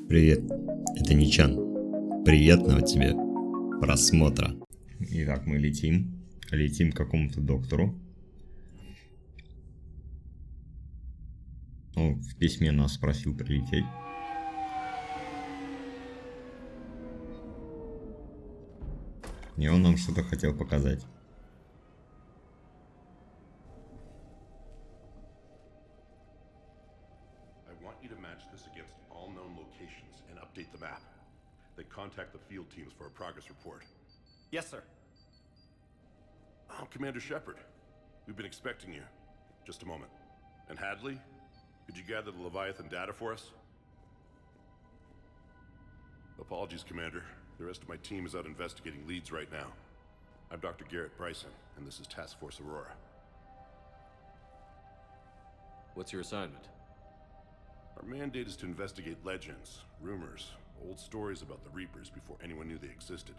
Привет, это Nii-chan. Приятного тебе просмотра. Итак, мы летим к какому-то доктору. Он в письме нас просил прилететь. И он нам что-то хотел показать. Contact the field teams for a progress report. Yes, sir. I'm Commander Shepard. We've been expecting you. Just a moment. And Hadley, could you gather the Leviathan data for us? Apologies, Commander. The rest of my team is out investigating leads right now. I'm Dr. Garrett Bryson, and this is Task Force Aurora. What's your assignment? Our mandate is to investigate legends, rumors, old stories about the Reapers before anyone knew they existed.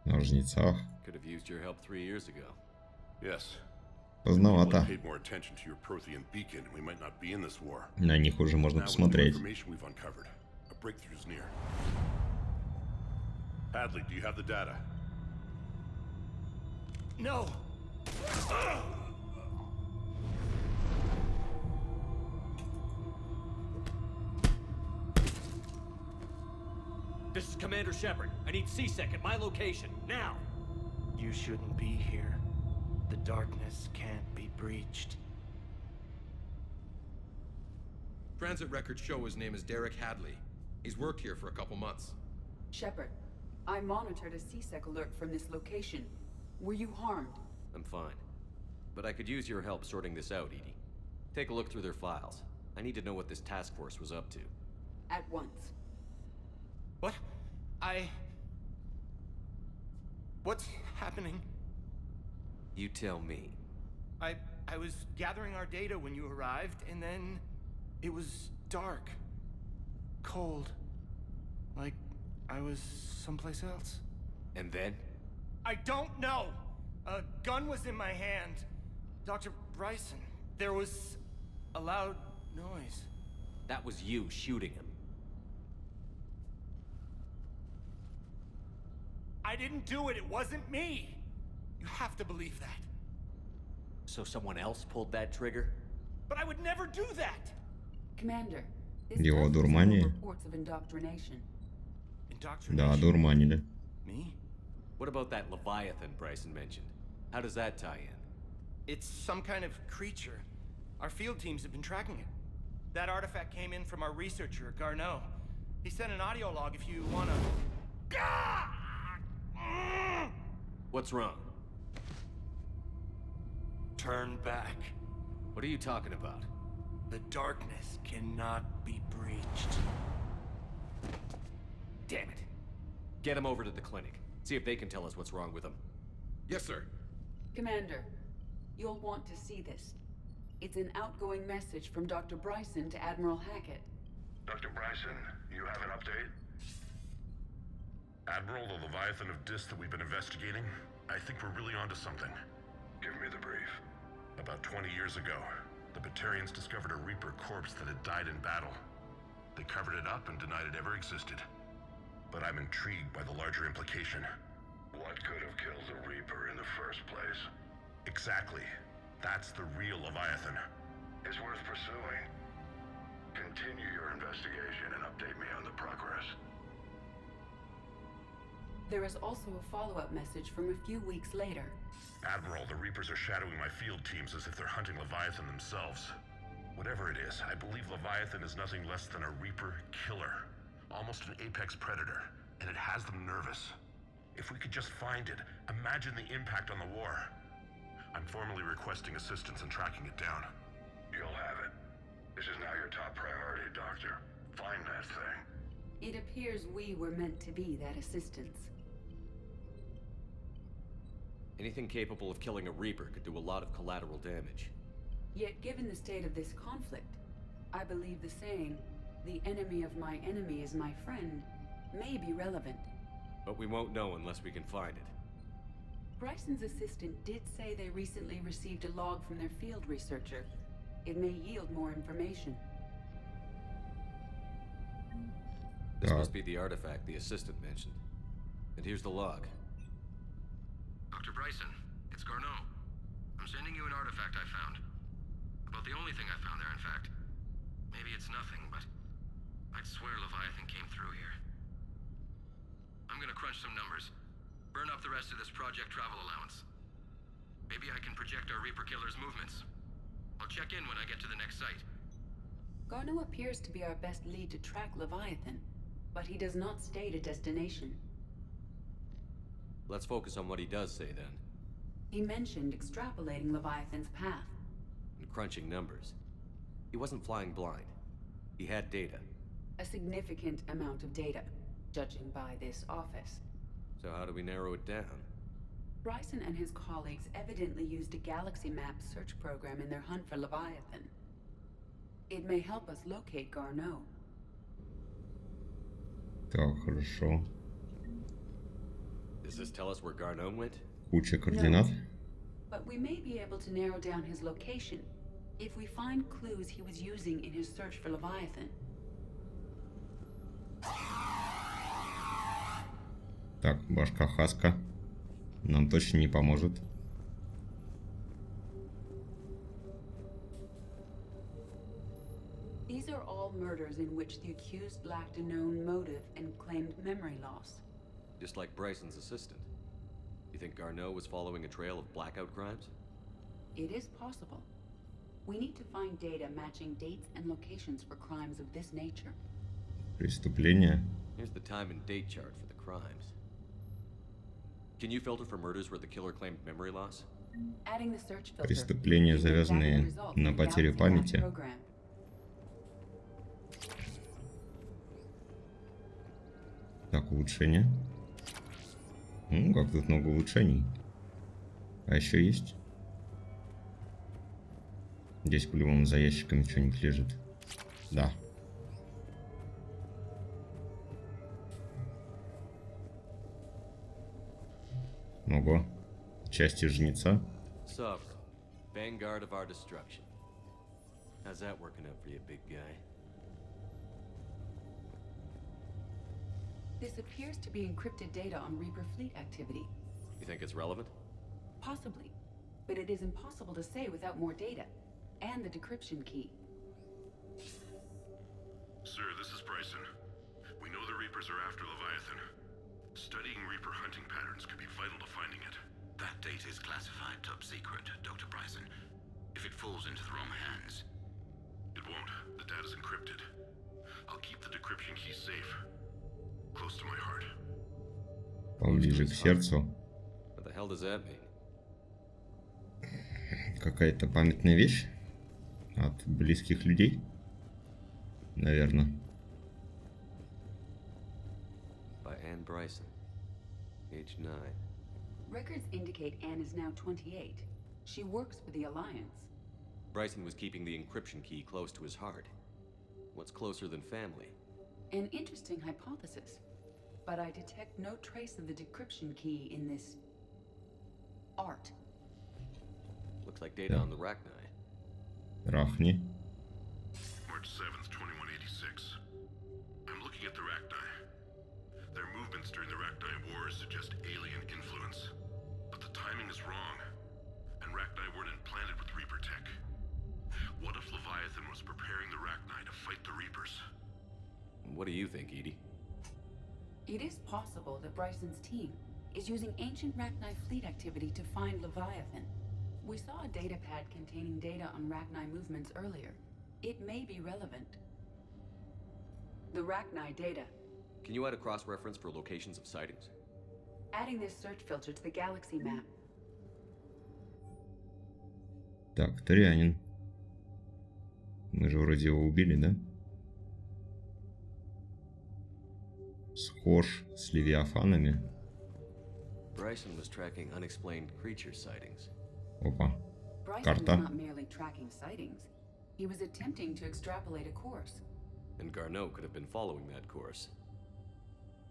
Ножницах. Could have used your help 3 years ago. Yes. Поздновато. Paid more attention to your Prothean beacon, we might not be in this war. На них уже можно посмотреть. Information we've uncovered. A breakthrough is near. Hadley, do you have the data? No. This is Commander Shepard. I need C-Sec at my location, now! You shouldn't be here. The darkness can't be breached. Transit records show his name is Derek Hadley. He's worked here for a couple months. Shepard, I monitored a C-Sec alert from this location. Were you harmed? I'm fine. But I could use your help sorting this out, Edie. Take a look through their files. I need to know what this task force was up to. At once. What? What's happening? You tell me. I was gathering our data when you arrived, and then it was dark. Cold. Like I was someplace else. And then? I don't know! A gun was in my hand. Dr. Bryson, there was a loud noise. That was you shooting him. I didn't do it, it wasn't me! You have to believe that. So someone else pulled that trigger? But I would never do that! Commander, this Его does одурманили? resemble reports of indoctrination. Indoctrination? Да, одурманили. Me? What about that Leviathan Bryson mentioned? How does that tie in? It's some kind of creature. Our field teams have been tracking it. That artifact came in from our researcher, Garneau. He sent an audio log if you wanna... What's wrong? Turn back. What are you talking about? The darkness cannot be breached. Damn it. Get him over to the clinic. See if they can tell us what's wrong with him. Yes, sir. Commander, you'll want to see this. It's an outgoing message from Dr. Bryson to Admiral Hackett. Dr. Bryson, you have an update? Admiral, the Leviathan of Dis that we've been investigating, I think we're really onto something. Give me the brief. About 20 years ago, the Batarians discovered a Reaper corpse that had died in battle. They covered it up and denied it ever existed. But I'm intrigued by the larger implication. What could have killed the Reaper in the first place? Exactly. That's the real Leviathan. It's worth pursuing. Continue your investigation and update me on the progress. There is also a follow-up message from a few weeks later. Admiral, the Reapers are shadowing my field teams as if they're hunting Leviathan themselves. Whatever it is, I believe Leviathan is nothing less than a Reaper killer. Almost an apex predator, and it has them nervous. If we could just find it, imagine the impact on the war. I'm formally requesting assistance in tracking it down. You'll have it. This is now your top priority, Doctor. Find that thing. It appears we were meant to be that assistance. Anything capable of killing a Reaper could do a lot of collateral damage. Yet given the state of this conflict, I believe the saying, "The enemy of my enemy is my friend," may be relevant. But we won't know unless we can find it. Bryson's assistant did say they recently received a log from their field researcher. It may yield more information. This must be the artifact the assistant mentioned. And here's the log. Dr. Bryson, it's Garneau. I'm sending you an artifact I found. About the only thing I found there, in fact. Maybe it's nothing, but I'd swear Leviathan came through here. I'm gonna crunch some numbers. Burn up the rest of this project travel allowance. Maybe I can project our Reaper Killer's movements. I'll check in when I get to the next site. Garneau appears to be our best lead to track Leviathan, but he does not state a destination. Let's focus on what he does say then. He mentioned extrapolating Leviathan's path. And crunching numbers. He wasn't flying blind. He had data. A significant amount of data, judging by this office. So how do we narrow it down? Bryson and his colleagues evidently used a galaxy map search program in their hunt for Leviathan. It may help us locate Garneau. Так, хорошо. Does this tell us where Garneau went? Куча координат. But we may be able to narrow down his location if we find clues he was using in his search for Leviathan. Так, башка Хаска нам точно не поможет. These are all murders in which the accused lacked a known motive and claimed memory loss. Just like Bryson's assistant. You think Garneau was following a trail of blackout crimes? It is possible. We need to find data matching dates and locations for crimes of this nature. Преступление. Here's the time and date chart for the crimes. Can you filter for murders where the killer claimed memory loss? Adding the search filter. Преступления, завязанные на потере памяти. Так, улучшение. Как тут много улучшений. А еще есть. Здесь по-любому за ящиками что-нибудь лежит. Да. Ого. Части жнеца. Sub, vanguard of our destruction. How's that working out for you, big guy? This appears to be encrypted data on Reaper fleet activity. You think it's relevant? Possibly, but it is impossible to say without more data, and the decryption key. Sir, this is Bryson. We know the Reapers are after Leviathan. Studying Reaper hunting patterns could be vital to finding it. That data is classified top secret, Dr. Bryson. If it falls into the wrong hands... It won't. The data's encrypted. I'll keep the decryption key safe. Close to my heart. Поближе к сердцу. What the hell does that mean? Какая-то памятная вещь от близких людей, наверное. By Anne Bryson, age 9. Records indicate Anne is now 28. She works for the Alliance. Bryson was keeping the encryption key close to his heart. What's closer than family? An interesting hypothesis, but I detect no trace of the decryption key in this art. Looks like data on the Rachni. Рахни. March 7th, 2186. I'm looking at the Rachni. Their movements during the Rachni Wars suggest alien influence. But the timing is wrong, and Rachni weren't implanted with Reaper tech. What if Leviathan was preparing the Rachni to fight the Reapers? What do you think, Edie? It is possible that Bryson's team is using ancient Rachni fleet activity to find Leviathan. We saw a data pad containing data on Rachni movements earlier. It may be relevant. The Rachni data. Can you add a cross-reference for locations of sightings? Adding this search filter to the galaxy map. Так, Торианин. Мы же вроде его убили, да? Схож с Левиафанами. Bryson was tracking unexplained creature sightings. Опа. Bryson Карта. was not merely tracking sightings. He was attempting to extrapolate a course. And Garneau could have been following that course.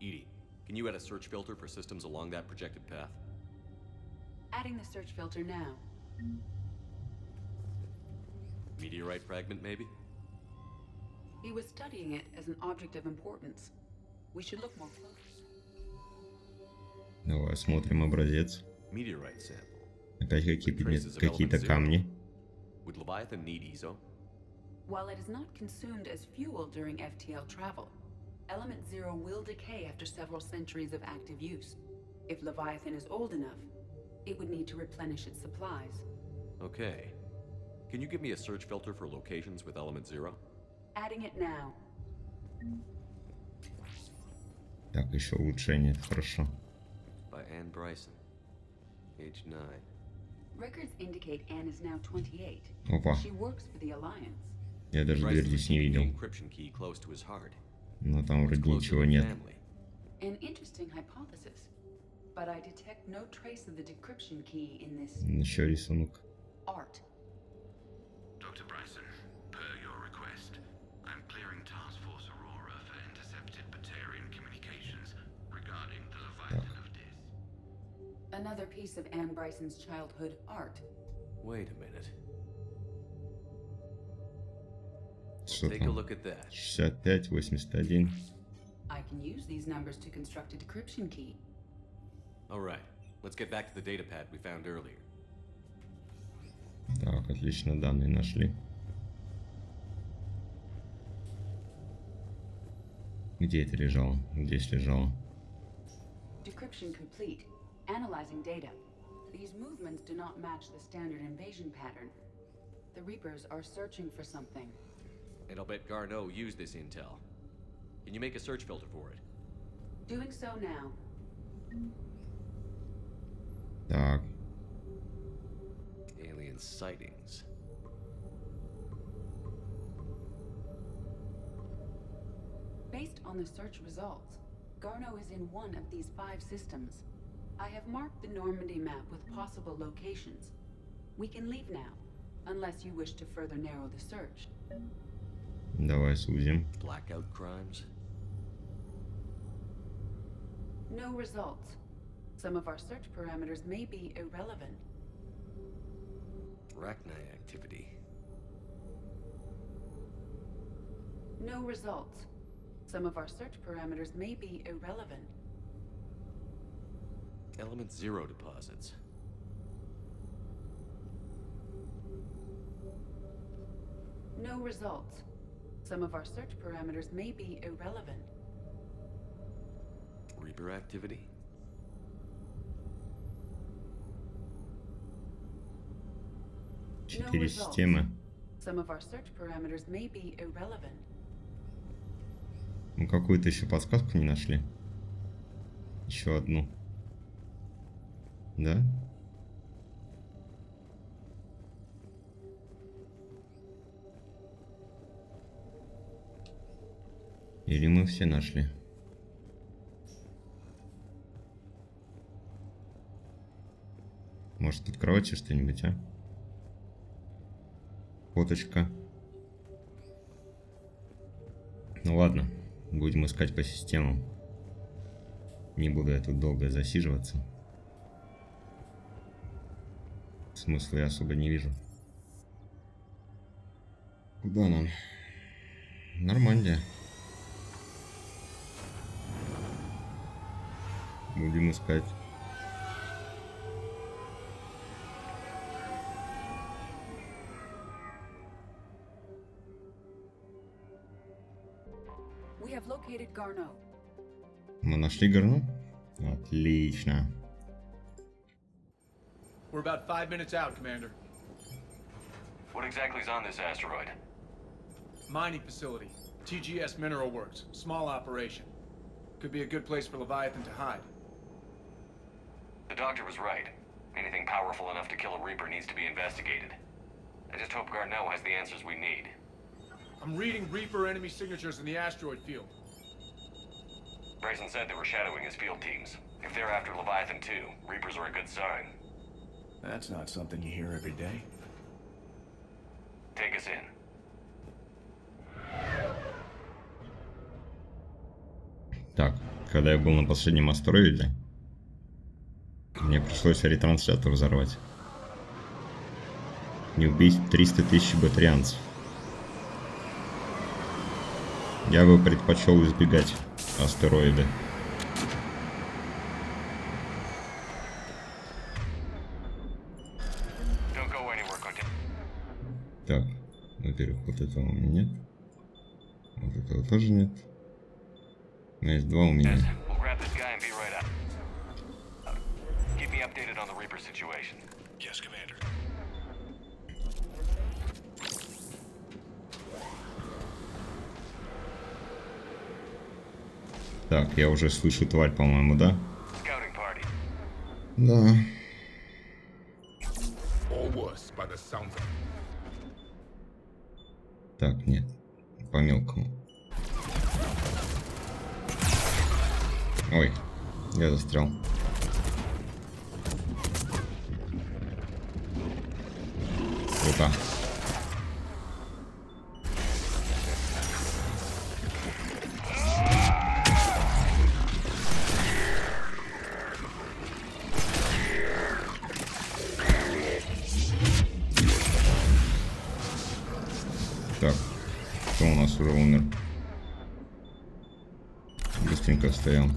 Edie, can you add a search filter for systems along that projected path? Adding the search filter now. Meteorite fragment, maybe? He was studying it as an object of importance. We should look more closely. Давай смотрим образец. Meteorite sample. Опять какие-то камни. Would Leviathan need ESO? While it is not consumed as fuel during FTL travel, Element Zero will decay after several centuries of active use. If Leviathan is old enough, it would need to replenish its supplies. Okay. Can you give me a search filter for locations with Element Zero? Adding it now. Так, еще улучшение, это хорошо. By Anne Bryson. Age 9. Records indicate Anne is now 28. Опа, She works for the Alliance. я даже дверь здесь не видел. Encryption key close to his heart. Но там вроде ничего нет. An interesting hypothesis, but I detect no trace of the decryption key in this Еще рисунок. art. Dr. Bryson, per your request, I'm clearing Task Force Aurora for intercepted Batarian communications regarding the Leviathan of Dis. Another piece of Anne Bryson's childhood art. Wait a minute. Что Take a там? look at that. 65, 81. I can use these numbers to construct a decryption key. All right. Let's get back to the data pad we found earlier. Так, отлично, данные нашли. Где это лежало? Здесь лежало. Decryption complete. Analyzing data. These movements do not match the standard invasion pattern. The Reapers are searching for something. And I'll bet Garneau used this intel. Can you make a search filter for it? Doing so now. Так, Alien sightings. Based on the search results, Garneau is in one of these 5 systems. I have marked the Normandy map with possible locations. We can leave now, unless you wish to further narrow the search. давай сузим. Blackout crimes? No results. Some of our search parameters may be irrelevant. Arachnite activity. No results. Some of our search parameters may be irrelevant. Element Zero deposits. No results. Some of our search parameters may be irrelevant. Reaper activity? No 4 results. системы. Some of our search parameters may be irrelevant. Мы какую-то еще подсказку не нашли. Еще одну. Да? Или мы все нашли? Может, под кроватью что-нибудь, а? Фоточка. Ну ладно, будем искать по системам. Не буду я тут долго засиживаться. Смысла я особо не вижу. Куда нам? Нормально. Будем искать. We have located Garneau. Мы нашли Гарну? Отлично. We're about 5 minutes out, Commander. What exactly is on this asteroid? Mining facility. TGS Mineral Works. Small operation. Could be a good place for Leviathan to hide. The doctor was right. Anything powerful enough to kill a Reaper needs to be investigated. I just hope Garneau has the answers we need. I'm reading Reaper enemy signatures in the asteroid field. Bryson said they were shadowing his field teams. If they're after Leviathan too, Reapers are a good sign. That's not something you hear every day. Take us in. Так, когда я был на последнем астероиде, мне пришлось ретранслятор взорвать. Не убить 300 тысяч батарианцев. Я бы предпочел избегать астероиды. Так, во-первых, вот этого у меня нет. Вот этого тоже нет. Но есть два у меня. Так, я уже слышу тварь, по-моему, да? Да. Так, нет. По мелкому. Ой, я застрял. Круто. Так, кто у нас уже умер? Быстренько встаем.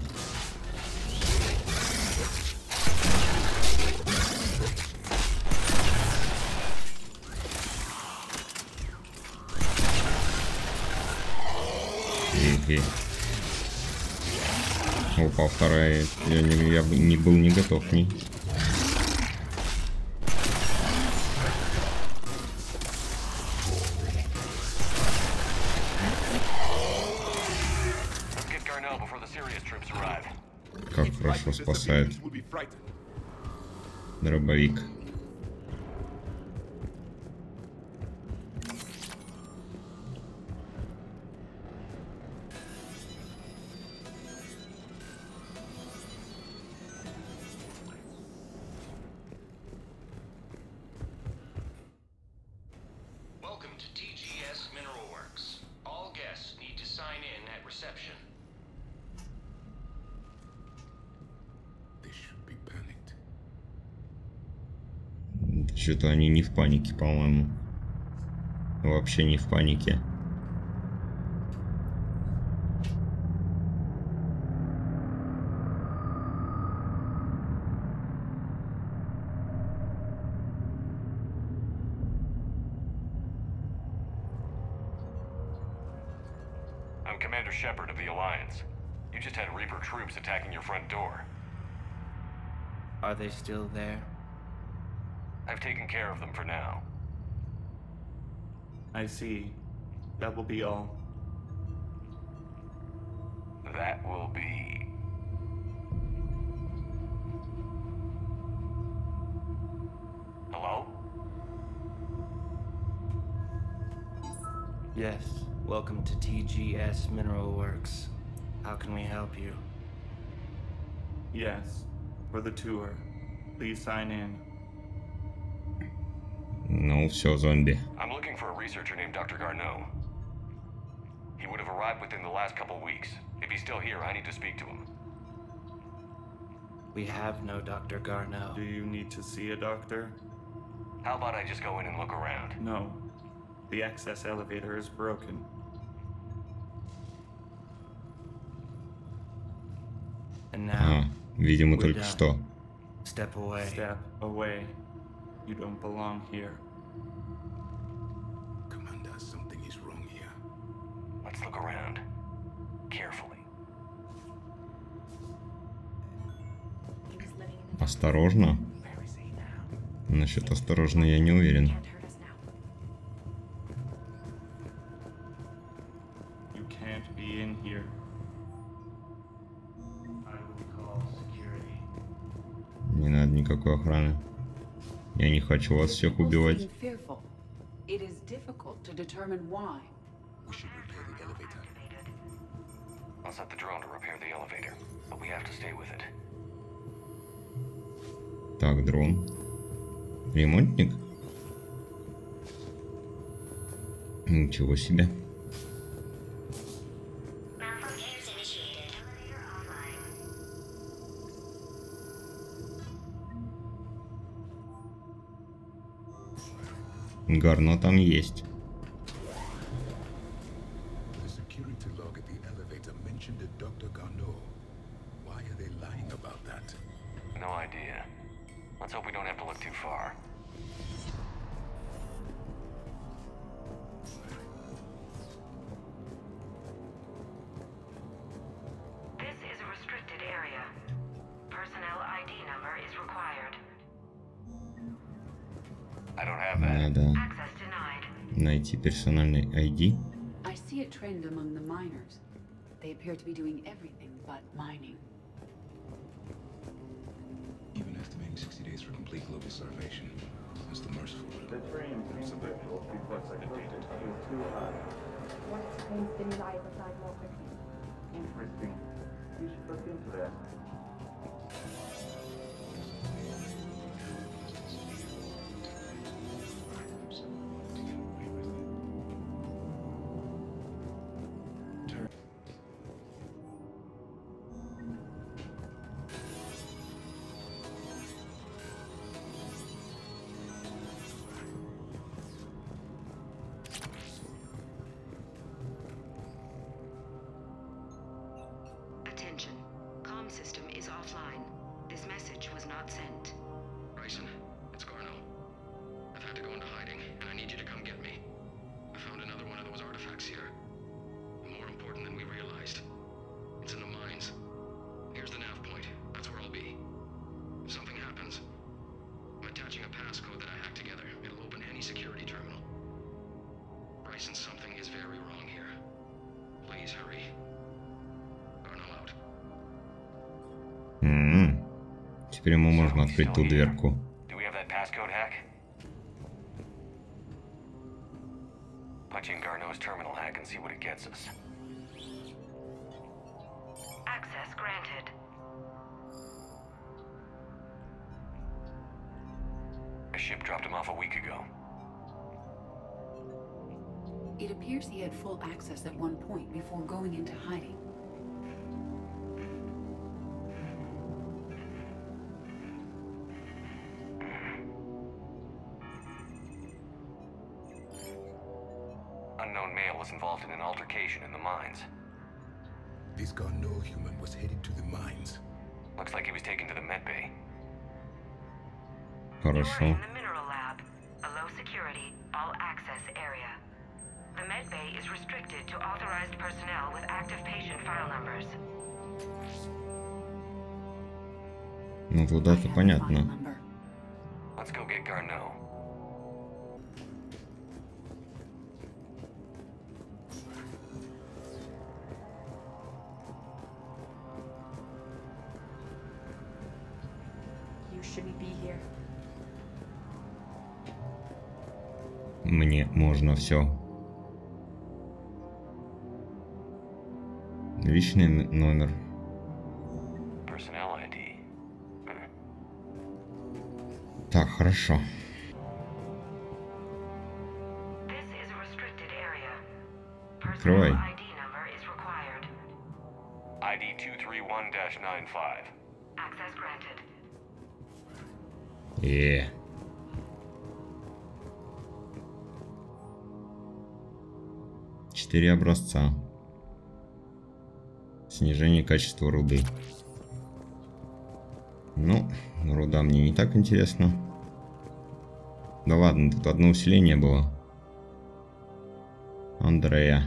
Опа, вторая. Я не был не готов к ней. Как хорошо спасает дробовик. Welcome to TGS Mineral Works. All guests need to sign in at reception. They should be panicked. Что-то они не в панике, по-моему. Вообще не в панике. I'm Commander Shepard of the Alliance. You just had Reaper troops attacking your front door. Are they still there? I've taken care of them for now. I see. That will be all. That will be... Hello? Yes. Welcome to TGS Mineral Works. How can we help you? Yes. For the tour. Please sign in. Ну, все, зомби. I'm looking for a researcher named Dr. Garneau. He would have arrived within the last couple weeks. If he's still here, I need to speak to him. We have no Dr. Garneau. Do you need to see a doctor? How about I just go in and look around? No. The access elevator is broken. And now, видимо, we're только done. что. Step away. Step away. You don't belong here. Commander, something is wrong here. Let's look around. Carefully. Осторожно. Насчет осторожно я не уверен. You can't be in here. I will call security. Не надо никакой охраны. Я не хочу вас всех убивать. It is difficult to determine why. We should repair the elevator. I'll set the drone to repair the elevator, but we have to stay with it. Так, дрон. Ремонтник? Ничего себе. Гарно там есть. The security log at the elevator mentioned a Dr. Надо найти персональный ID. I see a trend among the miners. They appear to be doing everything but mining. Even estimating 60 days for complete global starvation. That's the merciful route. The frame reflects the data type. What explains stimuli beside more quickly? Interesting. You should look into that. Attention. Comm system is offline. This message was not sent. Bryson, it's Garno. I've had to go into hiding, and I need you to come get me. I found another one of those artifacts here. More important than we realized. It's in the mines. Here's the nav point. That's where I'll be. If something happens, I'm attaching a passcode that I hacked together. It'll open any security terminal. Bryson, something is very wrong here. Please hurry. Garno out. Теперь ему можно открыть ту дверку. Do we have that passcode hack? Punch in Garneau's terminal hack and see what it gets us. Access granted. A ship dropped him off a week ago. It appears he had full access at one point before going into hiding. Unknown male was involved in an altercation in the mines. This Garneau human was headed to the mines. Looks like he was taken to the med bay. You are Хорошо. in the mineral lab, a low security, all access area. The med bay is restricted to authorized personnel with active patient file numbers. Ну, туда-то понятно. Let's go get Garneau. You shouldn't be here. Мне можно все. Личный номер. Personnel ID. Так, хорошо. This is a restricted area. Открывай. Personal ID number is required. ID 231-95. Access granted. Четыре образца. Снижение качества руды. Ну, руда мне не так интересно. Да ладно, тут одно усиление было. Андрея,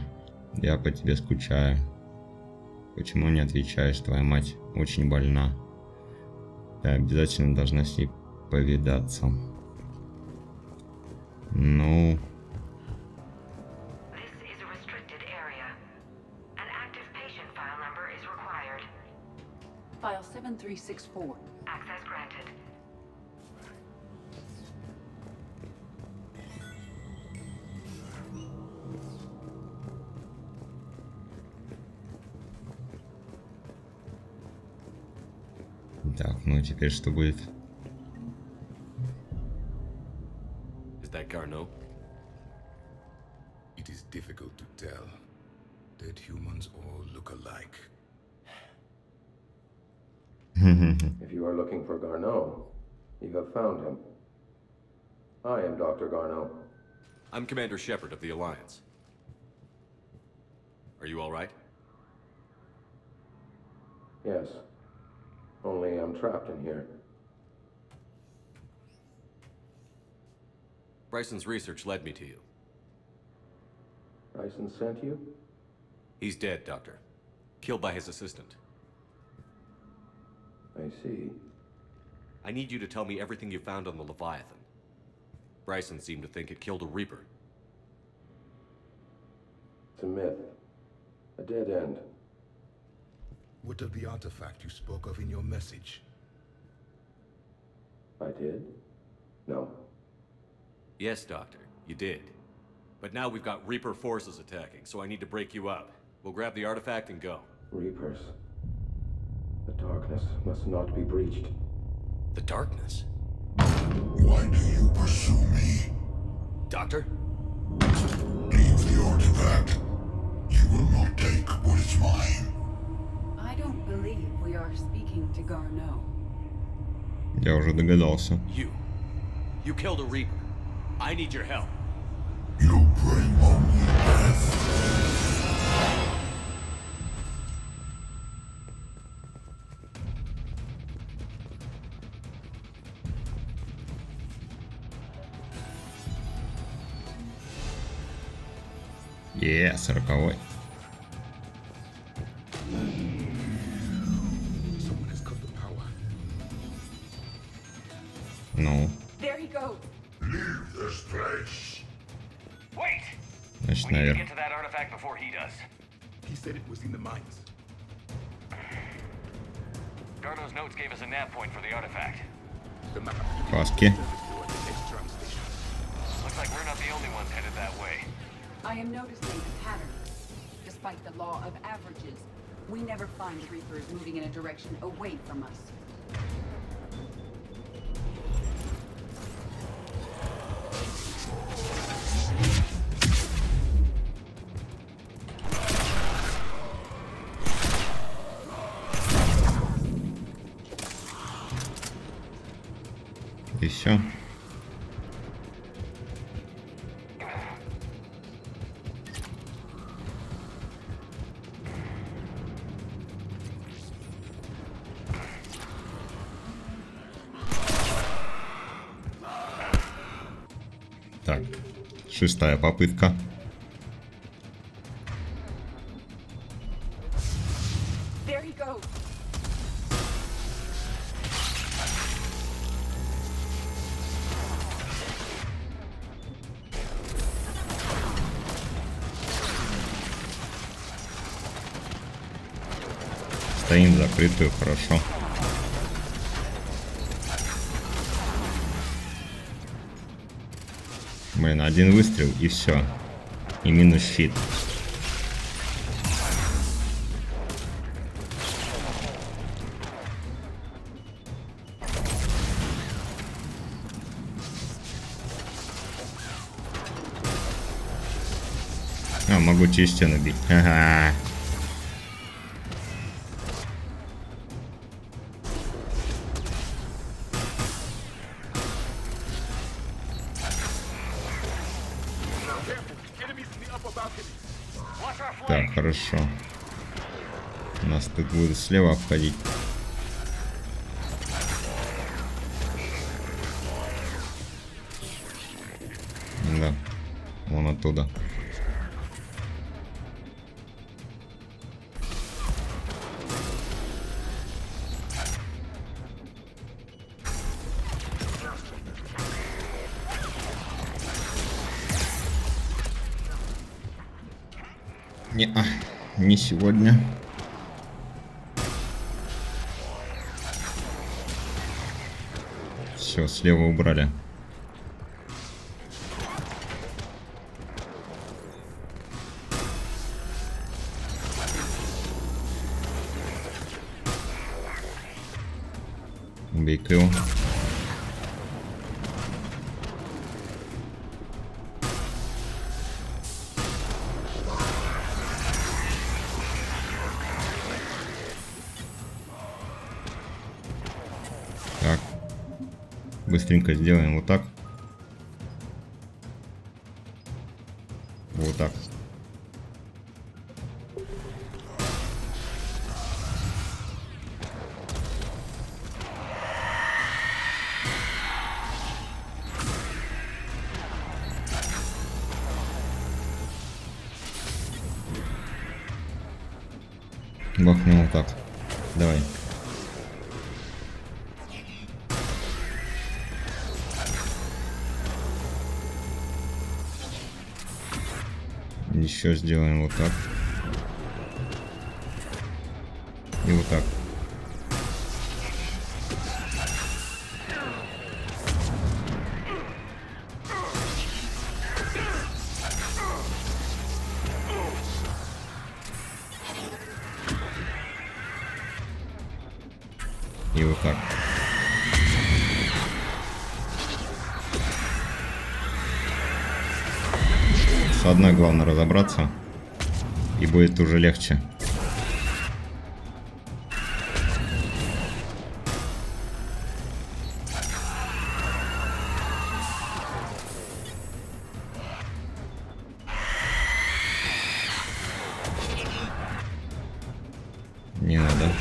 я по тебе скучаю. Почему не отвечаешь? Твоя мать очень больна. Ты обязательно должна с ней повидаться. Ну... This is a restricted area. An active patient file number is required. File 7364. Access granted. Так, ну теперь что будет? Is that Garneau? It is difficult to tell. Dead humans all look alike. If you are looking for Garneau, you have found him. I am Dr. Garneau. I'm Commander Shepard of the Alliance. Are you all right? Yes. Only I'm trapped in here. Bryson's research led me to you. Bryson sent you? He's dead, Doctor. Killed by his assistant. I see. I need you to tell me everything you found on the Leviathan. Bryson seemed to think it killed a Reaper. It's a myth. A dead end. What of the artifact you spoke of in your message? I did? No. Yes, Doctor, you did. But now we've got Reaper forces attacking, so I need to break you up. We'll grab the artifact and go. Reapers. The darkness must not be breached. The darkness? Why do you pursue me? Doctor? Leave the artifact. You will not take what is mine. I don't believe we are speaking to Garneau. Я уже догадался. You killed a Reaper. I need your help. You bring only death. Yeah, 40-й. Someone has cut the power. Ну, There he goes. Leave this place. Wait! значит, We need to наверх. get to that artifact before he does. He said it was in the mines. Garneau's notes gave us a nav point for the artifact. The map. Поиски. Looks like we're not the only ones headed that way. I am noticing a pattern. Despite the law of averages, we never find Reapers moving in a direction away from us. И все. Так, 6-я попытка. There he goes. Стоим закрытую, хорошо. Блин, один выстрел и все. И минус щит. А, могу через стену бить. Ага. Так, хорошо. Нас тут будут слева обходить. Да, вон оттуда. Не сегодня. Все, слева убрали. Убей-ка его. Так. Быстренько сделаем вот так. Вот так. Бахнем вот так. Давай. Еще сделаем вот так. И вот так. И вот так. С одной главное разобраться, и будет уже легче. Не надо.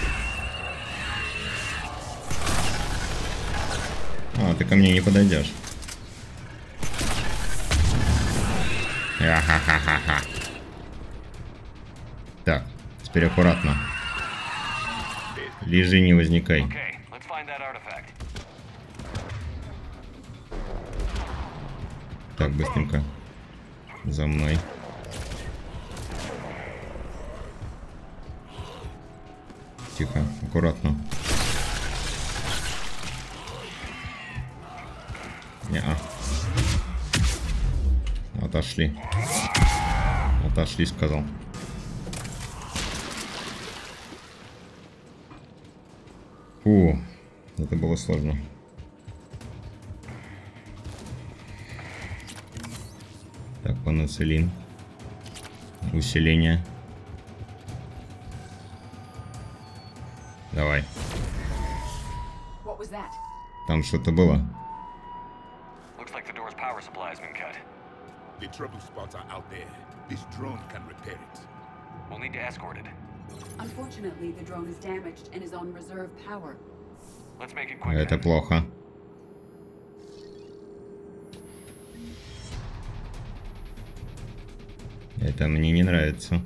А, ты ко мне не подойдешь. Ха-ха-ха-ха. Так, теперь аккуратно. Лежи, не возникай. Так, быстренько. За мной. Тихо, аккуратно. Не-а. Отошли. Отошли, сказал. Фу, это было сложно. Так, паноцилин. Усиление. Давай. Там что-то было. The trouble spots are out there. This drone can repair it. We'll need to escort it. Unfortunately, the drone is damaged and is on reserve power. Let's make it quick. Это плохо. Это мне не нравится.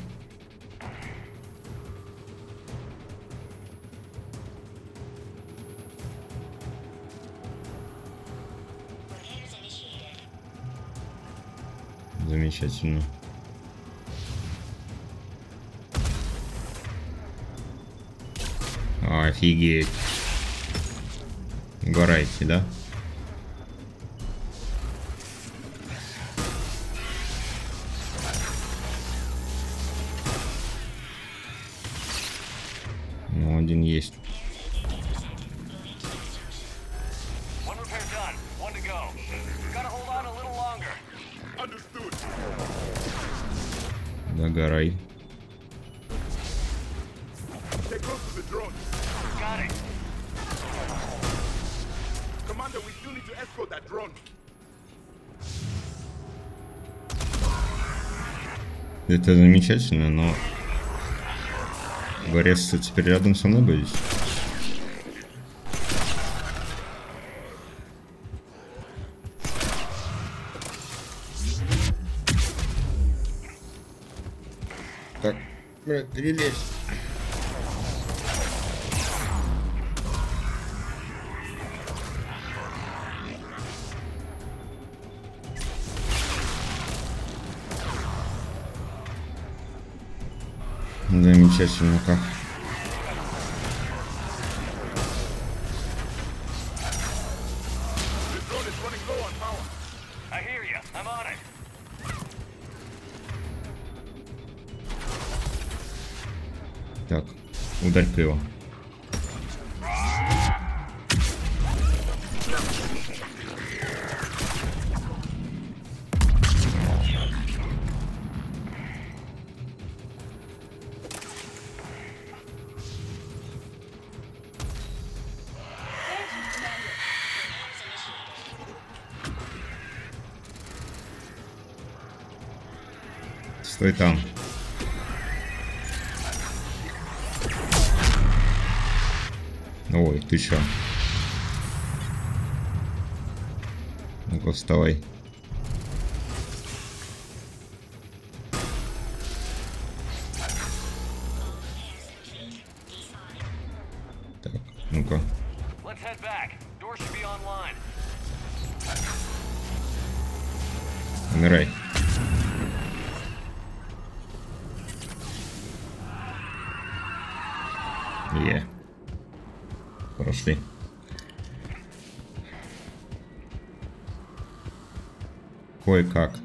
Замечательно. Офигеть. Угораете, да? Ну, один есть. Догорай. Это замечательно, но вы резко теперь рядом со мной будете? Так, брат, перелезь. Замечательно как. Так, ударь-ка его. Стой там. Ой, ты чё? Ну-ка, вставай. Так, ну-ка. Умирай. нашли. Кое-как.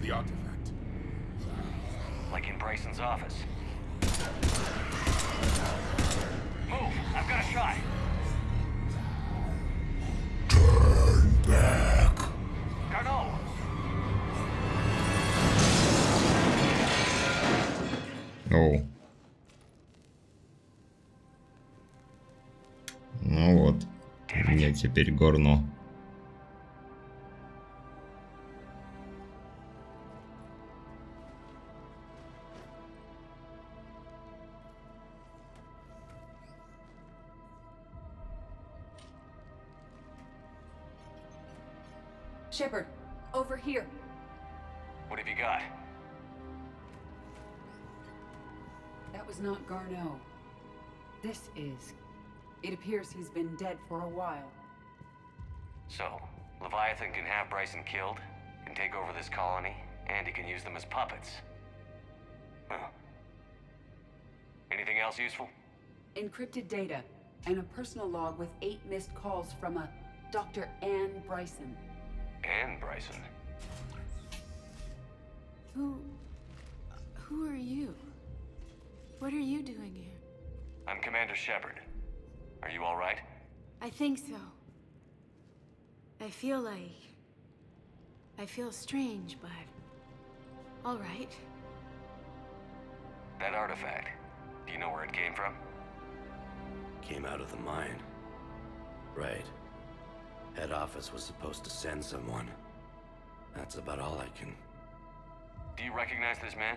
The artifact. Like in Bryson's office. Move! I've got a shot! Turn back. Garneau! Оу. Ну вот. У меня теперь горно. Shepard, over here. What have you got? That was not Garneau. This is. It appears he's been dead for a while. So, Leviathan can have Bryson killed, can take over this colony, and he can use them as puppets. Huh. Anything else useful? Encrypted data, and a personal log with 8 missed calls from a Dr. Ann Bryson. Ann Bryson? Who are you? What are you doing here? I'm Commander Shepard. Are you all right? I think so. I feel strange, but all right. That artifact, do you know where it came from? Came out of the mine. Right. Head office was supposed to send someone. That's about all I can... Do you recognize this man?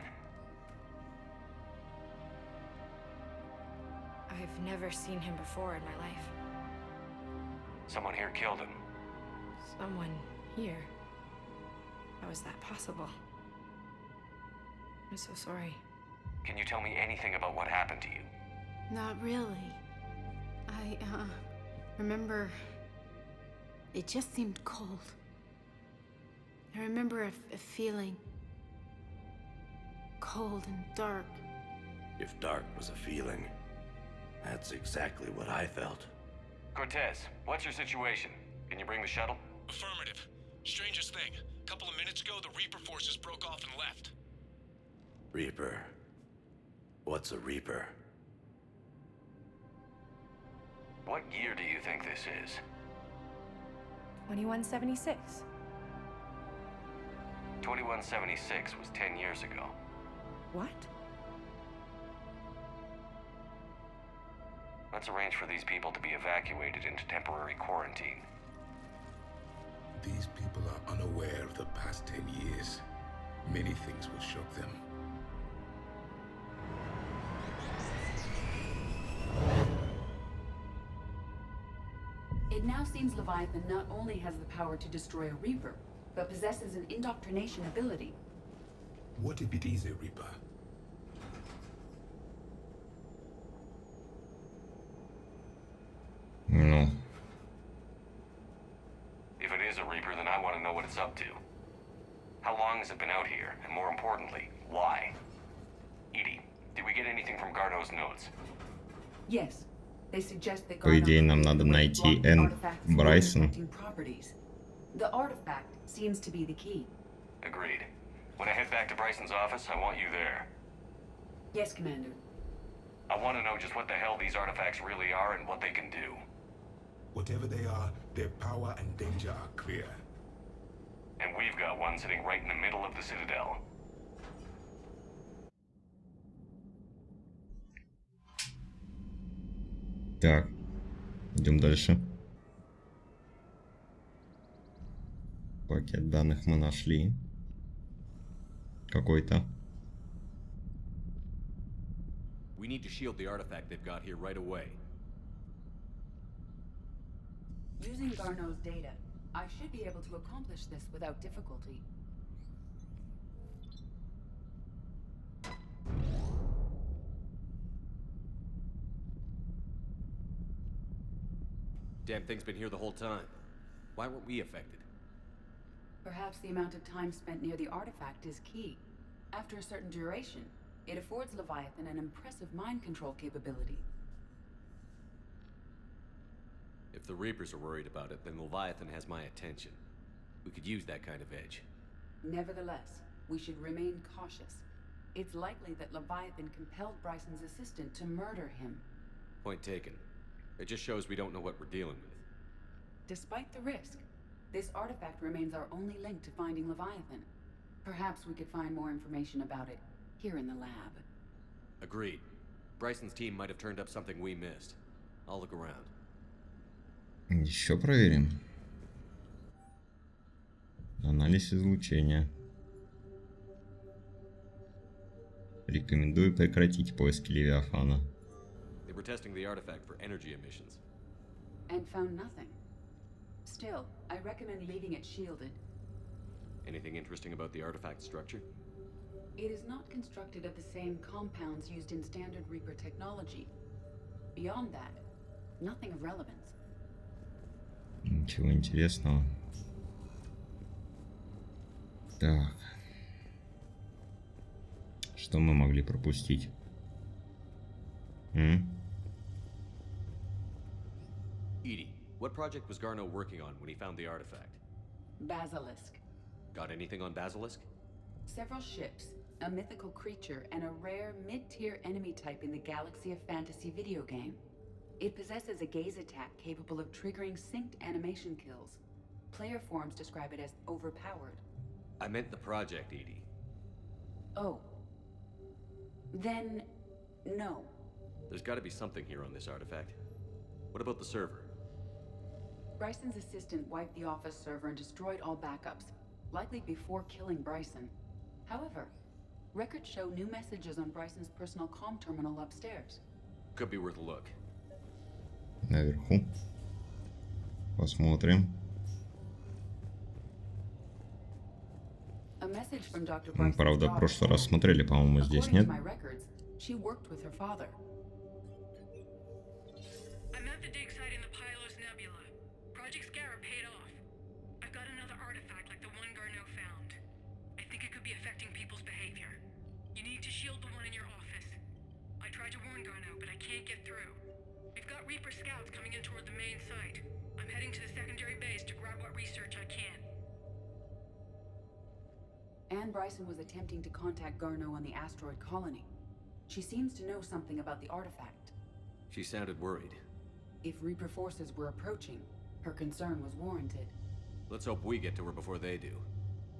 I've never seen him before in my life. Someone here killed him. Someone here? How is that possible? I'm so sorry. Can you tell me anything about what happened to you? Not really. I, remember... It just seemed cold. I remember a feeling... cold and dark. If dark was a feeling, that's exactly what I felt. Cortez, what's your situation? Can you bring the shuttle? Affirmative. Strangest thing. A couple of minutes ago, the Reaper forces broke off and left. Reaper? What's a Reaper? What year do you think this is? 2176. 2176 was 10 years ago. What? Let's arrange for these people to be evacuated into temporary quarantine. These people are unaware of the past 10 years. Many things will shock them. It now seems Leviathan not only has the power to destroy a Reaper, but possesses an indoctrination ability. What if it is a Reaper? No. If it is a Reaper, then I want to know what it's up to. How long has it been out here? And more importantly, why? Edie, did we get anything from Garneau's notes? Yes. They suggest that По идее, нам надо найти Энн Брайсон. The artifact seems to be the key. Agreed. When I head back to Bryson's office, I want you there. Yes, Commander. I want to know just what the hell these artifacts really are and what they can do. Whatever they are, their power and danger are clear. And we've got one sitting right in the middle of the Citadel. Так, идем дальше. Пакет данных мы нашли. Какой-то. We need to shield the artifact they've got here right away. Using Garneau's data, I should be able to accomplish this without difficulty. Damn thing's been here the whole time. Why weren't we affected? Perhaps the amount of time spent near the artifact is key. After a certain duration, it affords Leviathan an impressive mind control capability. If the Reapers are worried about it, then Leviathan has my attention. We could use that kind of edge. Nevertheless, we should remain cautious. It's likely that Leviathan compelled Bryson's assistant to murder him. Point taken. It just shows we don't know what we're dealing with. Despite the risk, this artifact remains our only link to finding Leviathan. Perhaps we could find more information about it here in the lab. Agreed. Bryson's team might have turned up something we missed. I'll look around. Еще проверим. Анализ излучения. Рекомендую прекратить поиски Левиафана. They were testing the artifact for energy emissions. And found nothing. Still, I recommend leaving it shielded. Anything interesting about the artifact structure? It is not constructed of the same compounds used in standard Reaper technology. Beyond that, nothing of relevance. Ничего интересного. Так. Что мы могли пропустить? Edie, what project was Garneau working on when he found the artifact? Basilisk. Got anything on Basilisk? Several ships, a mythical creature, and a rare mid-tier enemy type in the Galaxy of Fantasy video game. It possesses a gaze attack capable of triggering synced animation kills. Player forums describe it as overpowered. I meant the project, Edie. Oh. Then, no. There's got to be something here on this artifact. What about the server? Bryson's assistant wiped the office server and destroyed all backups, likely before killing Bryson. However, records show new messages on Bryson's personal comm terminal upstairs. Could be worth a look. Наверху. Посмотрим. Мы, правда, в прошлый раз смотрели, по-моему, здесь, нет? She worked with her father. I'm at the dig site in the Pylos Nebula. Project Scarab paid off. I've got another artifact like the one Garneau found. I think it could be affecting people's behavior. You need to shield the one in your office. I tried to warn Garneau, but I can't get through. We've got Reaper scouts coming in toward the main site. I'm heading to the secondary base to grab what research I can. Anne Bryson was attempting to contact Garneau on the asteroid colony. She seems to know something about the artifact. She sounded worried. If Reaper forces were approaching, her concern was warranted. Let's hope we get to her before they do.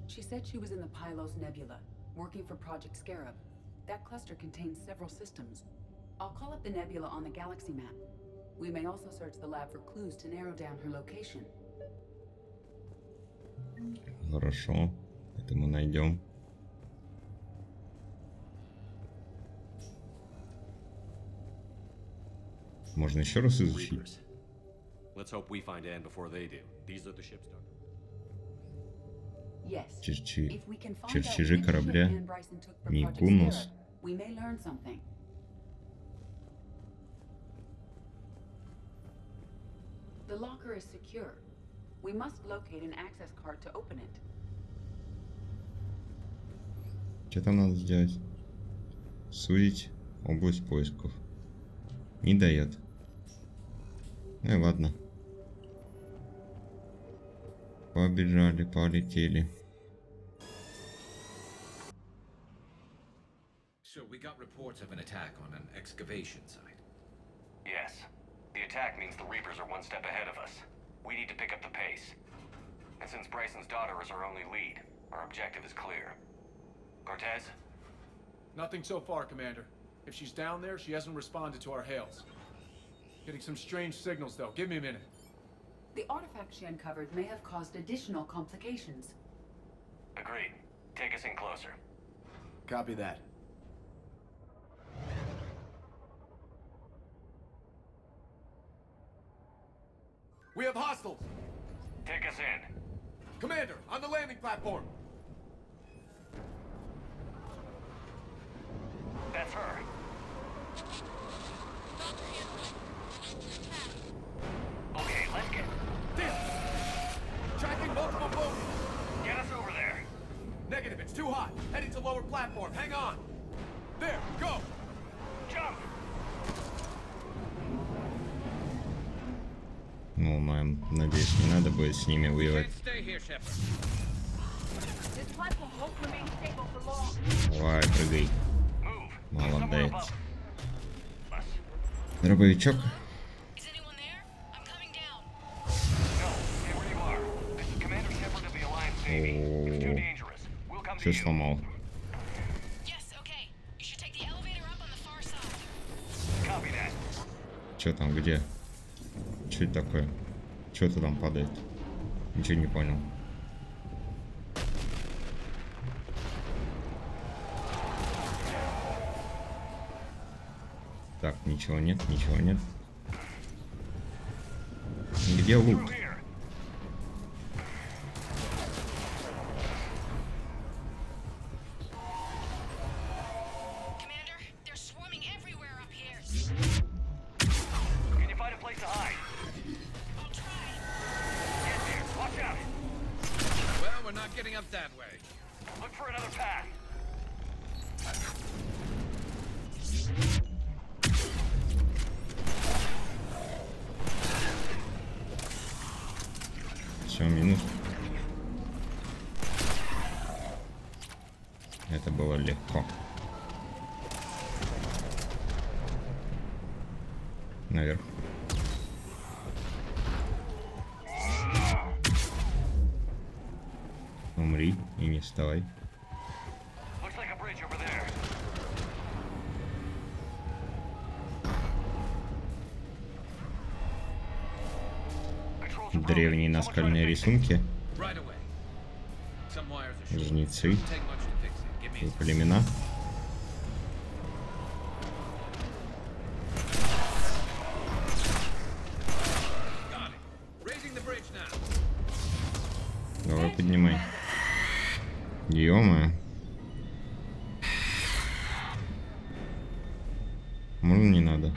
She said she was in the Pylos Nebula, working for Project Scarab. That cluster contains several systems. I'll call up the nebula on the galaxy map. We may also search the lab for clues to narrow down her location. Хорошо. Это мы найдем. Можно еще раз изучить. Let's hope we find Anne before they do. These are the ships, Doctor. Yes. Чертежи корабля Никунус. We may learn something. The locker is secure. We must locate an access card to open it. Что там надо сделать? Сузить область поисков. Не дает. Ну и ладно. Побежали, полетели. So we got reports of an attack on an excavation site. Yes. The attack means the Reapers are one step ahead of us. We need to pick up the pace. And since Bryson's daughter is our only lead, our objective is clear. Cortez? Nothing so far, Commander. If she's down there, she hasn't responded to our hails. Getting some strange signals, though. Give me a minute. The artifact she uncovered may have caused additional complications. Agreed. Take us in closer. Copy that. We have hostiles! Take us in. Commander, on the landing platform! That's her. Okay, let's get... Damn! Tracking multiple boats! Get us It's too hot. Heading to lower platform. Hang on. There, go. Jump. Ну, надеюсь, не надо будет с ними воевать. Давай, прыгай. Молодец. Дробовичок. Все сломал. Че там, где? Что это такое? Что-то там падает. Ничего не понял. Так, ничего нет, ничего нет. Где лут? Все, минус. Это было легко. Наверх. Умри и не вставай. Древние наскальные рисунки. Жнецы. Племена. Давай поднимай. Ё-моё. Можно не надо?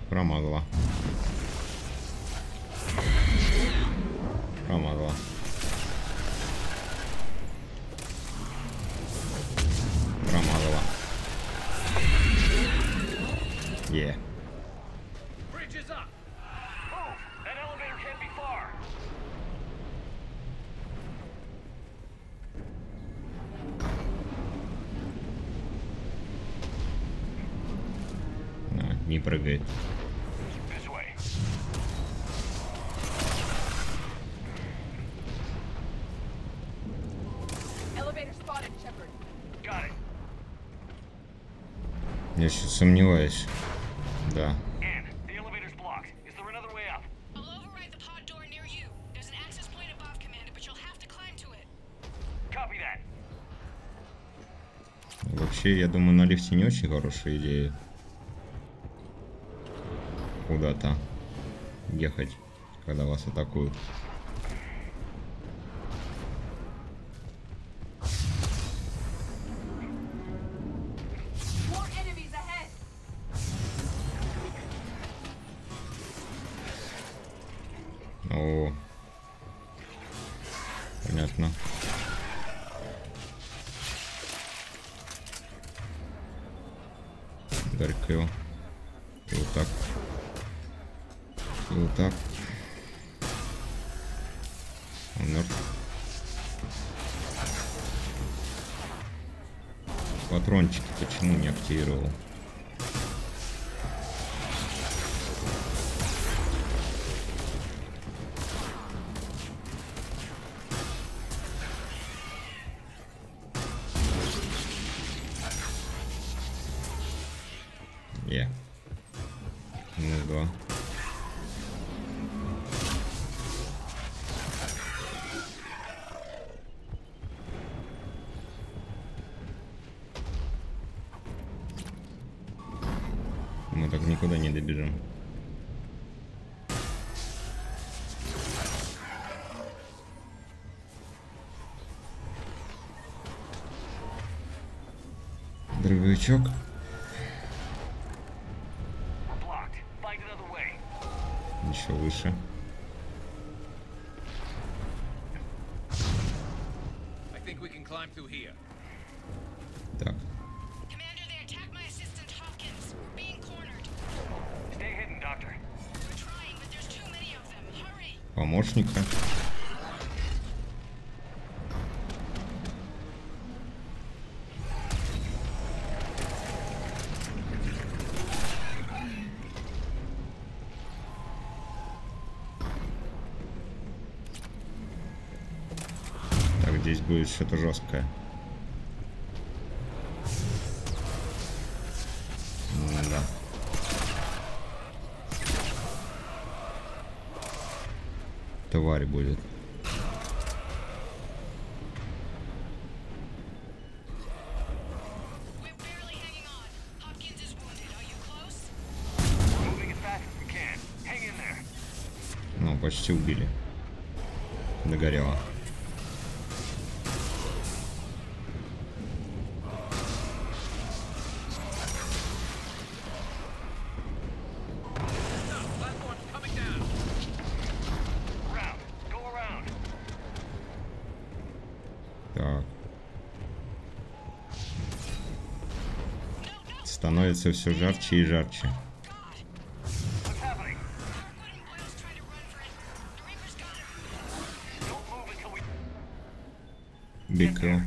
Промазала. Промазала. Промазала. Yeah. Не прыгает. Я сейчас сомневаюсь. Да. Вообще, я думаю, на лифте не очень хорошая идея куда-то ехать, когда вас атакуют. О, понятно. Ударь-ка его. И вот так. И вот так. Он мертв. Патрончики почему не активировал? Минус 2. Мы так никуда не добежим. Дробовичок. еще выше. Так. Помощника. Так, здесь будет что-то жесткое. Да. Тварь будет. Ну, почти убили. Догорело. Так. Становится все жарче и жарче. Бикаю.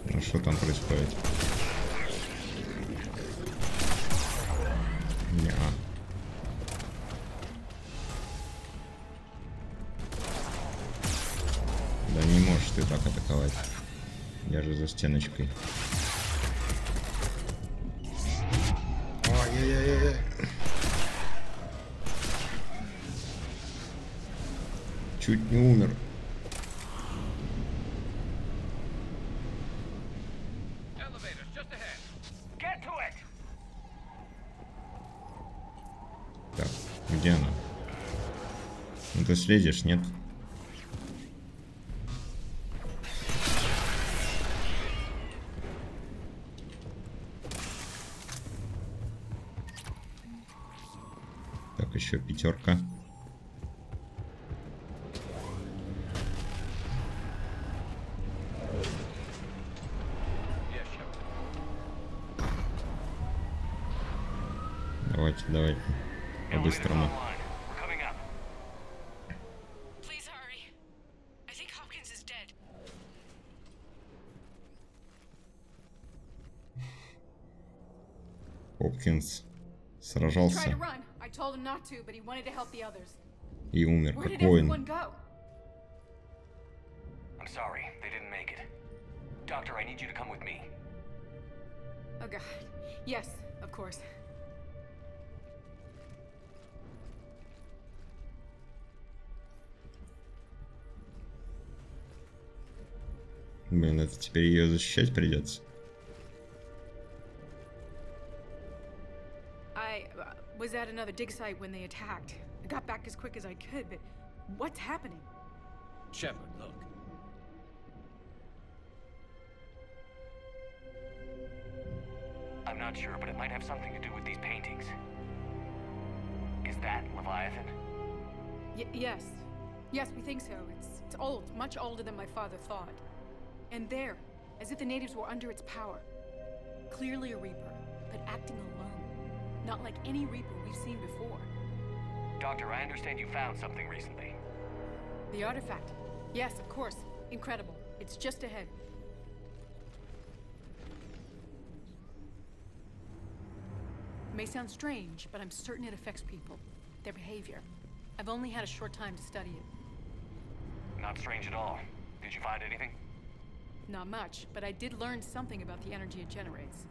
Ну что там происходит? Неа. Да не можешь ты так атаковать. Я же за стеночкой. Ой-ой-ой-ой. Чуть не умер. Так, где она? Ну ты слезешь, нет? Так, еще пятерка. Давайте, давайте. По-быстрому. Хопкинс сражался и умер как воин. I'm sorry, they didn't make it. Doctor, I need you to come with me. Oh god. Yes, of course. Блин, это теперь ее защищать придется. I was at another dig site when they attacked. I got back as quick as I could, but what's happening? Shepard, look. I'm not sure, but it might have something to do with these paintings. Is that Leviathan? Yes. Yes, we think so. It's old, much older than my father thought. And there, as if the natives were under its power. Clearly a Reaper, but acting alone. Not like any Reaper we've seen before. Doctor, I understand you found something recently. The artifact. Yes, of course. Incredible. It's just ahead. It may sound strange, but I'm certain it affects people. Their behavior. I've only had a short time to study it. Not strange at all. Did you find anything? Not much, but I did learn something about the energy it generates.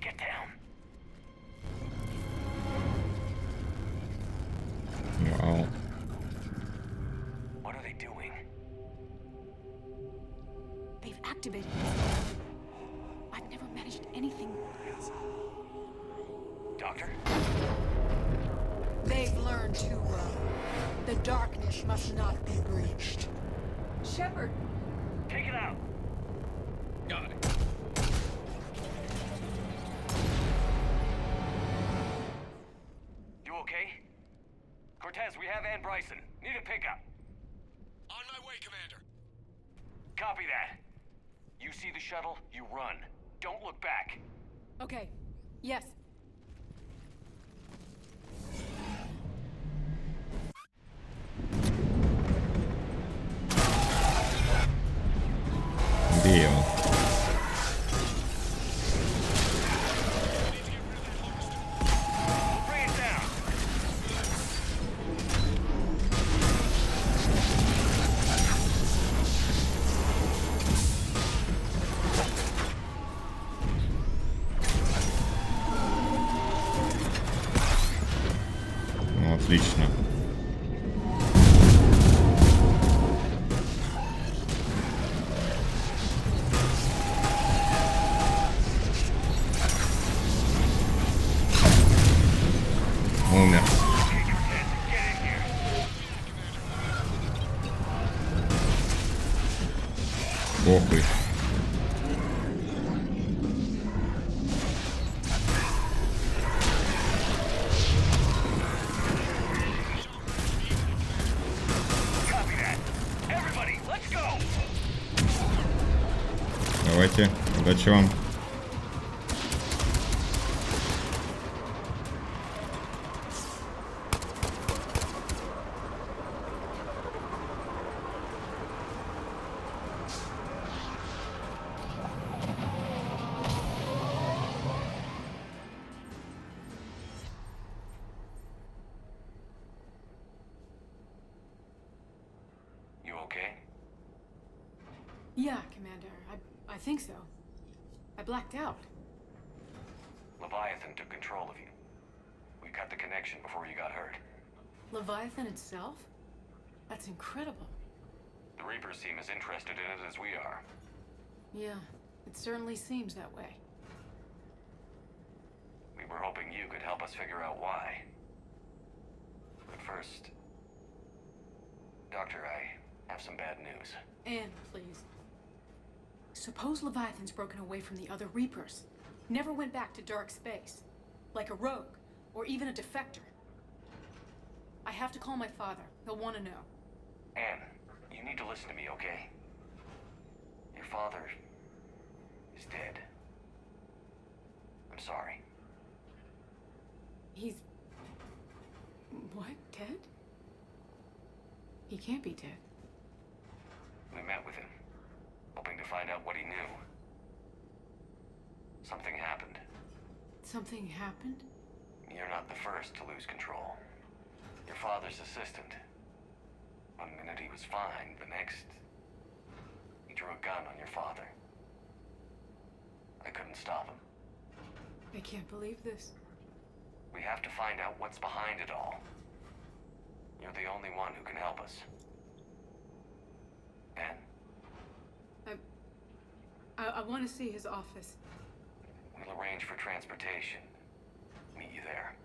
Get down. Wow. What are they doing? They've activated it. I've never managed anything. Doctor? They've learned too well. The darkness must not be breached. Shepard! Take it out! Got it. You okay? Cortez, we have Ann Bryson. Need a pickup. On my way, Commander. Copy that. You see the shuttle, you run. Don't look back. Okay. Yes. Deal. Bring it down. Ну, отлично. Умер. Похуй. Давайте, удачи вам. You okay? Yeah, Commander. I think so. I blacked out. Leviathan took control of you. We cut the connection before you got hurt. Leviathan itself? That's incredible. The Reapers seem as interested in it as we are. Yeah, it certainly seems that way. We were hoping you could help us figure out why. But first... Doctor, I have some bad news. Anne, please. Suppose Leviathan's broken away from the other Reapers. Never went back to dark space. Like a rogue, or even a defector. I have to call my father. He'll want to know. Anne, you need to listen to me, okay? Your father is dead. I'm sorry. He's... what? Dead? He can't be dead. We met with him, hoping to find out what he knew. Something happened. Something happened? You're not the first to lose control. Your father's assistant. One minute he was fine, the next... he drew a gun on your father. I couldn't stop him. I can't believe this. We have to find out what's behind it all. You're the only one who can help us. Anne? I want to see his office. We'll arrange for transportation. Meet you there.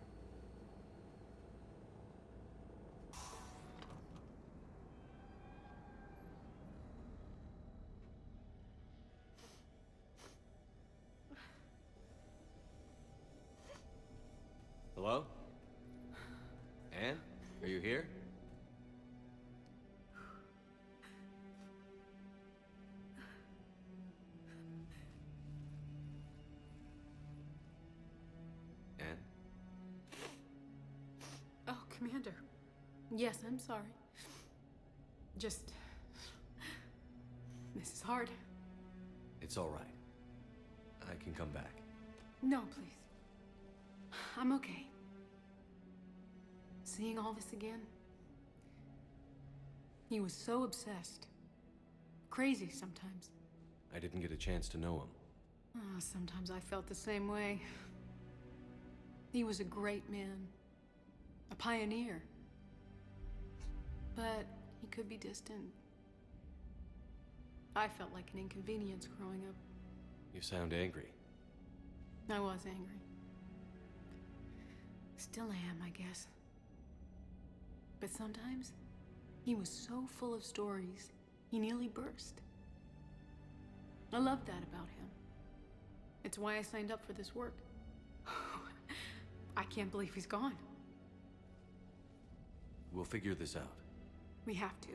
Hello? Anne? Are you here? Anne? Oh, Commander. Yes, I'm sorry. Just... this is hard. It's all right. I can come back. No, please. I'm okay. Seeing all this again? He was so obsessed. Crazy sometimes. I didn't get a chance to know him. Oh, sometimes I felt the same way. He was a great man. A pioneer. But he could be distant. I felt like an inconvenience growing up. You sound angry. I was angry. Still am, I guess. But sometimes, he was so full of stories, he nearly burst. I love that about him. It's why I signed up for this work. I can't believe he's gone. We'll figure this out. We have to.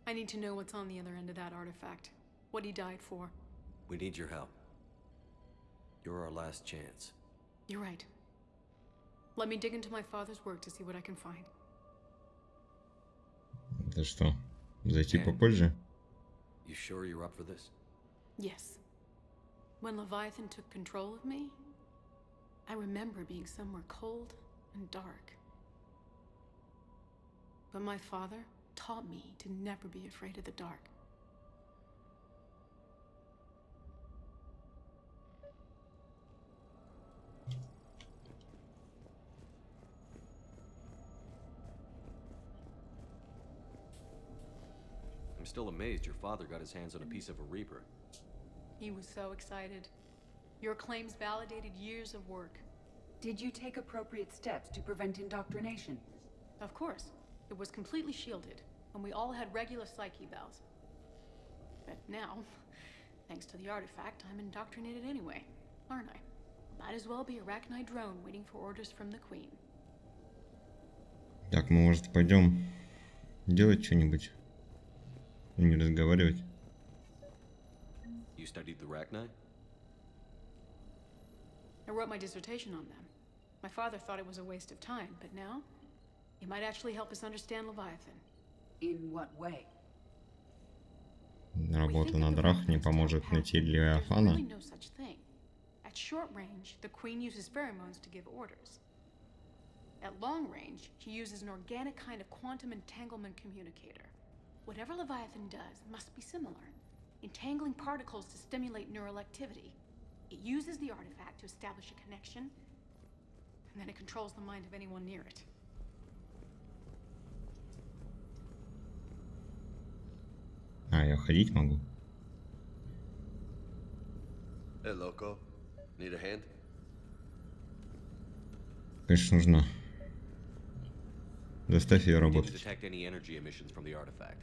I need to know what's on the other end of that artifact. What he died for. We need your help. You're our last chance. You're right. Let me dig into my father's work to see what I can find. Это что, зайти попозже? You sure you're up for this? Yes. When Leviathan took control of me, I remember being somewhere cold and dark. But my father taught me to never be afraid of the dark. I'm still amazed your father got his hands on a piece of a Reaper. He was so excited. Your claims validated years of work. Did you take appropriate steps to prevent indoctrination? Of course. It was completely shielded, and we all had regular psych evals. But now, thanks to the artifact, I'm indoctrinated anyway, aren't I? Might as well be a Arachnite drone waiting for orders from the Queen. Так, мы, может, пойдем делать что-нибудь? Не разговаривать. You studied the Arachnite? I wrote my dissertation on them. My father thought it was a waste of time, but now, it might actually help us understand Leviathan. In what way? Работа над Рах не поможет найти Левиафана. There's really no such thing. At short range, the Queen uses pheromones to give orders. At long range, she uses an organic kind of quantum entanglement communicator. Whatever Leviathan does must be similar, entangling particles to stimulate neural activity. It uses the artifact to establish a connection, and then it controls the mind of anyone near it. А, я ходить могу? Hey, loco. Need a hand? Конечно, нужно. Заставь ее работать. Detect any energy emissions from the artifact.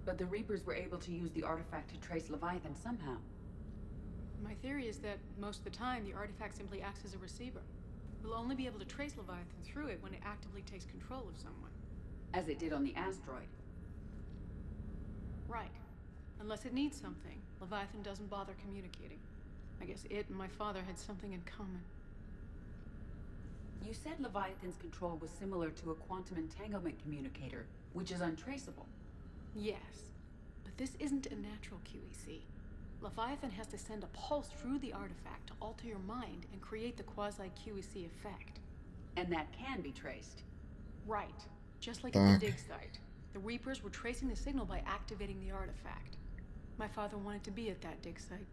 But the Reapers were able to use the artifact to trace Leviathan somehow. My theory is that most of the time, the artifact simply acts as a receiver. We'll only be able to trace Leviathan through it when it actively takes control of someone. As it did on the asteroid. Right. Unless it needs something, Leviathan doesn't bother communicating. I guess it and my father had something in common. You said Leviathan's control was similar to a quantum entanglement communicator, which is untraceable. Yes, but this isn't a natural QEC. Leviathan has to send a pulse through the artifact to alter your mind and create the quasi-QEC effect. And that can be traced. Right. Just like at the dig site. The Reapers were tracing the signal by activating the artifact. My father wanted to be at that dig site.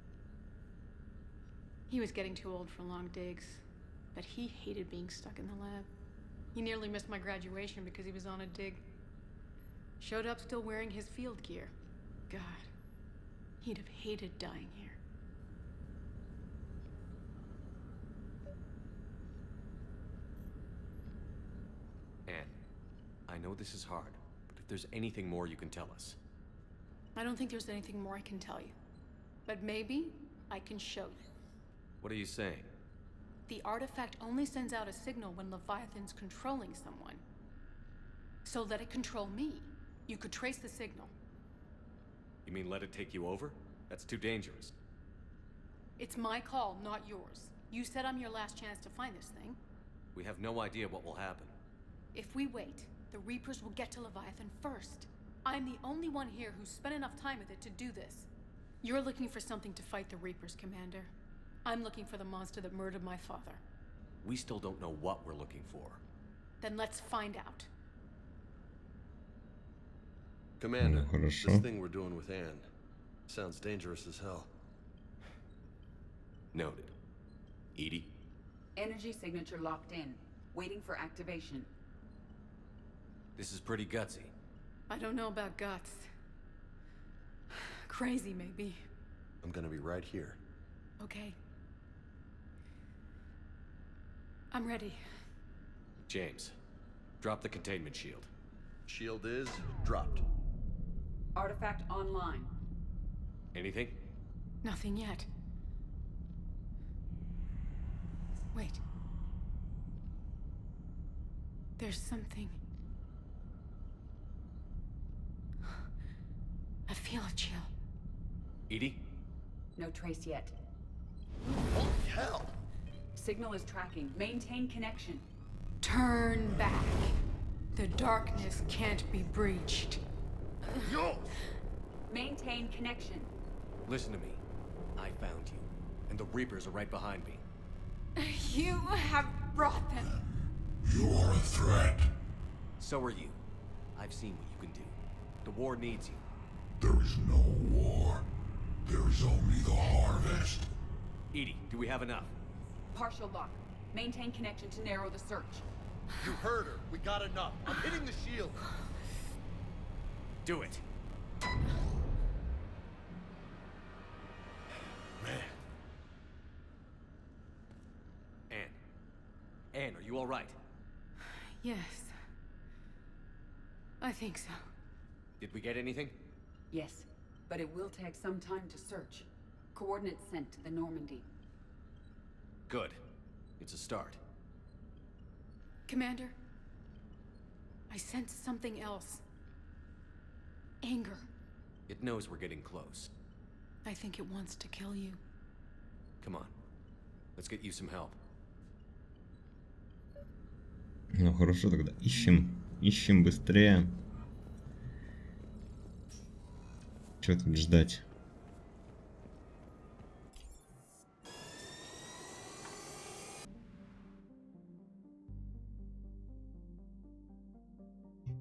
He was getting too old for long digs, but he hated being stuck in the lab. He nearly missed my graduation because he was on a dig. Showed up still wearing his field gear. God, he'd have hated dying here. Anne, I know this is hard, but if there's anything more you can tell us. I don't think there's anything more I can tell you. But maybe I can show you. What are you saying? The artifact only sends out a signal when Leviathan's controlling someone. So let it control me. You could trace the signal. You mean let it take you over? That's too dangerous. It's my call, not yours. You said I'm your last chance to find this thing. We have no idea what will happen. If we wait, the Reapers will get to Leviathan first. I'm the only one here who's spent enough time with it to do this. You're looking for something to fight the Reapers, Commander. I'm looking for the monster that murdered my father. We still don't know what we're looking for. Then let's find out. Commander, this thing we're doing with Anne sounds dangerous as hell. Noted. Edie? Energy signature locked in, waiting for activation. This is pretty gutsy. I don't know about guts. Crazy, maybe. I'm gonna be right here. Okay. I'm ready. James, Drop the containment shield. Shield is dropped. Artifact online. Anything? Nothing yet. Wait. There's something. I feel a chill. Edie? No trace yet. Holy hell! Signal is tracking. Maintain connection. Turn back. The darkness can't be breached. Yo! Maintain connection. Listen to me. I found you, and the Reapers are right behind me. You have brought them. You are a threat. So are you. I've seen what you can do. The war needs you. There is no war. There is only the harvest. Edie, do we have enough? Partial lock. Maintain connection to narrow the search. You heard her. We got enough. I'm hitting the shield. Do it. Man. Anne, are you all right? Yes. I think so. Did we get anything? Yes, but it will take some time to search. Coordinates sent to the Normandy. Good. It's a start. Commander, I sense something else. Anger. It knows we're getting close. I think it wants to kill you. Come on. Let's get you some help. Ну хорошо, тогда ищем быстрее. Чё тут ждать?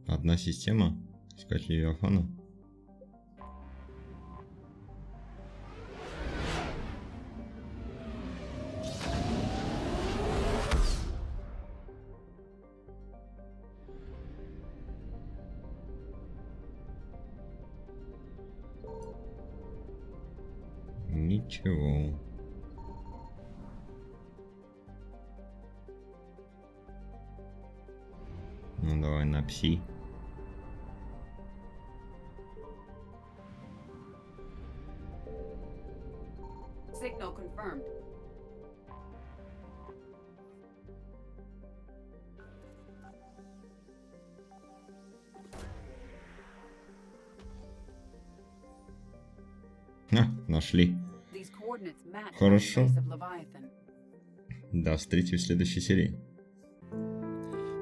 Одна система. Искать Левиафана. Ничего. Ну давай на пси. Signal confirmed. Нашли. Хорошо. До встречи в следующей серии.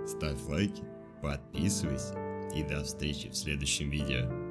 Ставь лайки, подписывайся и до встречи в следующем видео.